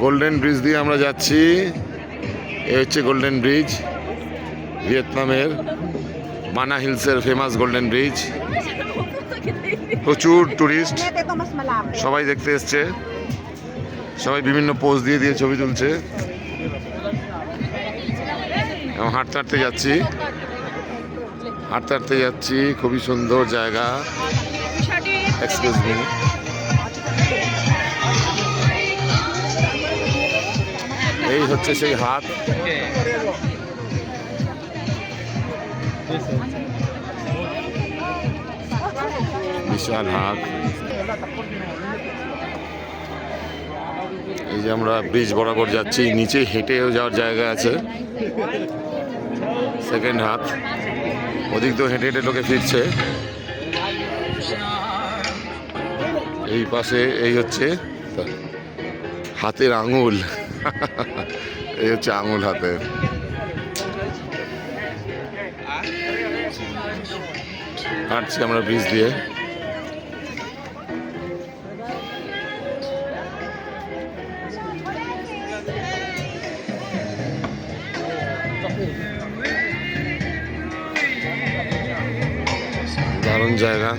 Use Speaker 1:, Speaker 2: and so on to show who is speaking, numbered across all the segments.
Speaker 1: Golden bridge দিয়ে আমরা যাচ্ছি। এ হচ্ছে গোল্ডেন ব্রিজ, ভিয়েতনামের মানা হিলসের ফেমাস গোল্ডেন ব্রিজ। প্রচুর টুরিস্ট সবাই দেখতে এসছে, সবাই বিভিন্ন পোজ দিয়ে দিয়ে ছবি তুলছে। এবং হাঁটতে হাঁটতে যাচ্ছি, হাঁটতে হাঁটতে যাচ্ছি। খুবই সুন্দর জায়গা। এক্সকিউজ মি, এই হচ্ছে সেই হাট। বিশাল হাট। এই যে আমরা ব্রিজ বরাবর যাচ্ছি, নিচে হেঁটেও যাওয়ার জায়গা আছে। সেকেন্ড হাট, ওদিক তো হেঁটে হেঁটে লোকে ফিরছে। এই পাশে এই হচ্ছে হাতের আঙুল। এই হচ্ছে আঙুল হাতের। হাঁটছি আমরা ব্রিজ দিয়ে। দারুণ জায়গা।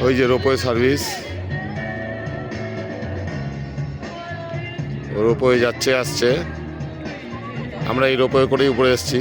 Speaker 1: ওই যে রোপওয়ে সার্ভিস, রোপওয়ে যাচ্ছে আসছে। আমরা এই রোপওয়ে করেই উপরে এসেছি।